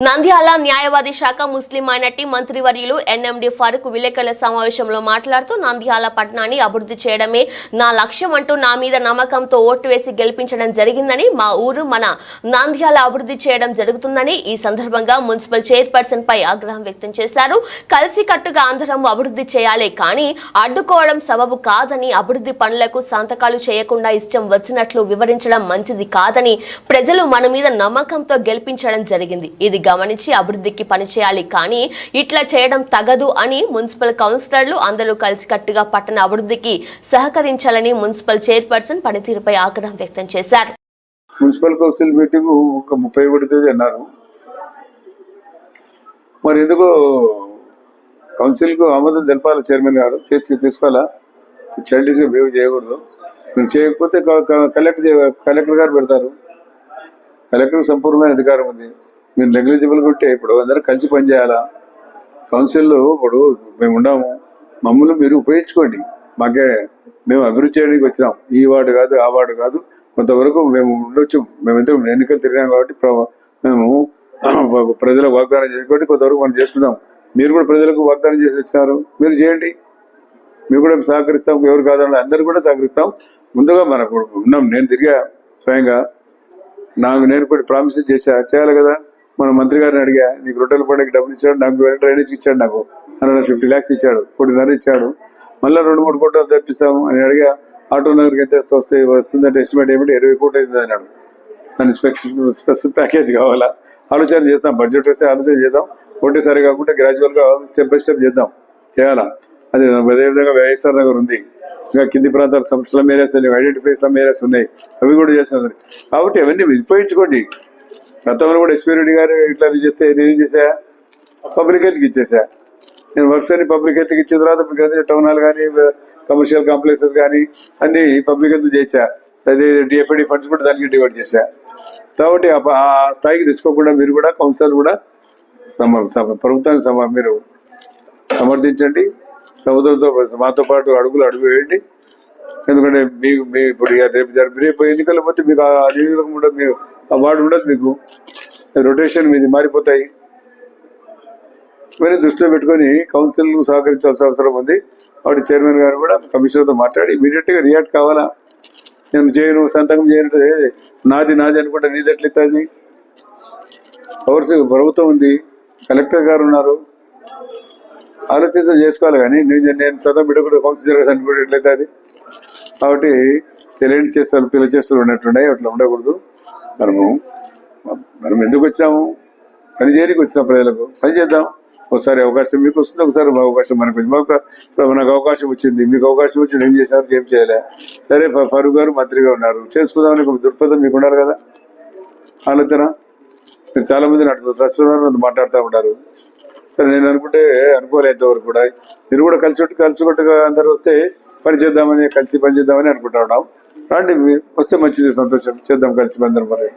నంద్యాల న్యాయవాది శాఖ ముస్లిం మైనార్టీ మంత్రివర్యులు ఎన్ఎండి ఫరూక్ విలేకరుల సమావేశంలో మాట్లాడుతూ నంద్యాల పట్టణాన్ని అభివృద్ధి చేయడమే నా లక్ష్యం అంటూ నా మీద నమ్మకంతో ఓటు వేసి గెలిపించడం జరిగిందని మా ఊరు మన నంద్యాల అభివృద్ధి చేయడం జరుగుతుందని ఈ సందర్భంగా మున్సిపల్ చైర్పర్సన్ పై ఆగ్రహం వ్యక్తం చేశారు. కలిసికట్టుగా అందరం అభివృద్ధి చేయాలి కానీ అడ్డుకోవడం సబబు కాదని, అభివృద్ధి పనులకు సంతకాలు చేయకుండా ఇష్టం వచ్చినట్లు వివరించడం మంచిది కాదని, ప్రజలు మన మీద నమ్మకంతో గెలిపించడం జరిగింది. ఇది గమనించి అభివృద్ధికి పనిచేయాలి కానీ ఇట్లా చేయడం తగదు అని మున్సిపల్ కౌన్సిలర్లు అందరూ కలిసికట్టుగా పట్టణ అభివృద్ధికి సహకరించాలని మున్సిపల్ చైర్పర్సన్ పనితీరుపై ఆగ్రహం వ్యక్తం చేశారు. మున్సిపల్ కౌన్సిల్ మీటింగ్ ఒక 31 తేదీ అన్నారు. మరి ఎందుకో కౌన్సిల్ కు ఆమోదం తెలపాలి చైర్మన్ గారు, చేసి తీసుకోవాలా, చైల్డిష్ గా బిహేవ్ చేయకూడదు. మీరు చేయకపోతే కలెక్టర్ గారు పెడతారు. కలెక్టర్ సంపూర్ణమైన అధికారం ఉంది. మీరు నెగ్లిజిబుల్ ఉంటే ఇప్పుడు అందరూ కలిసి పనిచేయాలా. కౌన్సిల్లో ఇప్పుడు మేము ఉన్నాము, మమ్మల్ని మీరు ఉపయోగించుకోండి. మేము అభివృద్ధి చేయడానికి వచ్చినాం. ఈ వార్డు కాదు, ఆ వార్డు కాదు, కొంతవరకు మేము ఉండొచ్చు. మేమెంతో ఎన్నికలు తిరిగాం కాబట్టి మేము ప్రజలకు వాగ్దానం చేసుకోండి, కొంతవరకు మనం చేసుకుందాం. మీరు కూడా ప్రజలకు వాగ్దానం చేసి వచ్చినారు, మీరు చేయండి. మేము కూడా సహకరిస్తాం. ఎవరు కాదండి, అందరూ కూడా సహకరిస్తాం. ముందుగా మనకు ఉన్నాం. నేను తిరిగా స్వయంగా, నేను కూడా ప్రామిస్ చేయాలి కదా. మన మంత్రి గారిని అడిగా, నీకు రొట్టెల పండుగకి డబ్బులు ఇచ్చాడు, నాకు డ్రైనేజ్ ఇచ్చాడు, నాకు 150 lakhs ఇచ్చాడు, 1.5 ఇచ్చాడు. మళ్ళీ 2-3 కోట్లు తెప్పిస్తాము అని అడిగా. ఆటో నగర్కి ఎంత వస్తుందంటే ఎస్టిమేట్ ఏమిటి 20 కోట్లు అవుతుంది అన్నాడు. దాని స్పెషల్ ప్యాకేజ్ కావాలా, ఆలోచన చేస్తాం. బడ్జెట్ వస్తే ఆలోచన చేద్దాం. ఒకటేసారి కాకుండా గ్రాడ్యువల్ గా స్టెప్ బై స్టెప్ చేయాలా. అదేవిధంగా వైఎస్ఆర్ నగర్ ఉంది, ఇంకా కింది ప్రాంతాల slum areas, identify slum areas ఉన్నాయి, అవి కూడా చేస్తాం. కాబట్టి అవన్నీ ఉపయోగించుకోండి. గతంలో కూడా ఎస్పీ రెడ్డి గారు ఇట్లా చేస్తే నేనేం చేశా, పబ్లిక్ హెల్త్కి ఇచ్చేసా. నేను వర్క్స్ అన్ని పబ్లిక్ హెల్త్కి ఇచ్చిన తర్వాత టౌన్ హాల్ కానీ, కమర్షియల్ కాంప్లెక్సెస్ కానీ అన్ని పబ్లిక్ హెల్త్ చేసా. అదే డిఎఫ్ఐడి ఫండ్స్ కూడా దానికి డివైడ్ చేశా. కాబట్టి ఆ స్థాయికి తెచ్చుకోకుండా మీరు కూడా కౌన్సిల్ కూడా ప్రభుత్వాన్ని మీరు సమర్థించండి. సముద్రంతో మాతో పాటు అడుగు వేయండి. ఎందుకంటే మీ ఇప్పుడు రేపు ఎన్నికలు పోతే మీకు ఆ నియోజకవర్గం ఉండదు, మీకు ఆ వార్డు ఉండదు, మీకు రొటేషన్ మీది మారిపోతాయి. ఇవన్నీ దృష్టిలో పెట్టుకొని కౌన్సిల్ సహకరించాల్సిన అవసరం ఉంది. కాబట్టి చైర్మన్ గారు కూడా కమిషనర్తో మాట్లాడి ఇమీడియట్ గా రియాక్ట్ కావాలా. నేను చేయను, సంతకం చేయనంటే నాది అనుకుంటా, నీది ఎట్లయితుంది? పవర్స్ ప్రభుత్వం ఉంది, కలెక్టర్ గారు ఉన్నారు, ఆలోచన చేసుకోవాలి. కానీ నేను చదువు బిడ్డకుండా కౌన్సిలర్ అనుకుంటే ఎట్లయితుంది? కాబట్టి తెలియని చేస్తారు, పిల్ల చేస్తారు ఉన్నట్టుండే, అట్లా ఉండకూడదు. మనం ఎందుకు వచ్చినాము? పని చేయడానికి వచ్చిన ప్రజలకు పని చేద్దాం. ఒకసారి అవకాశం మీకు వస్తుంది, ఒకసారి అవకాశం మనకు నాకు అవకాశం వచ్చింది, మీకు అవకాశం వచ్చి ఏం చేశారు, ఏం చేయలే. సరే, ఫరూక్ గారు మంత్రిగా ఉన్నారు, చేసుకుందామని ఒక దృక్పథం మీకు ఉండాలి కదా, ఆలోచన. మీరు చాలా మంది ట్రస్ట్ మాట్లాడుతూ ఉంటారు. సరే, నేను అనుకోలేదు వరకు కూడా. మీరు కూడా కలిసికట్టుగా అందరు వస్తే కలిసి పని చేద్దామని అనుకుంటా ఉన్నాం. రండి, వస్తే మంచిది, సంతోషం, చేద్దాం కలిసి అందరం. మరి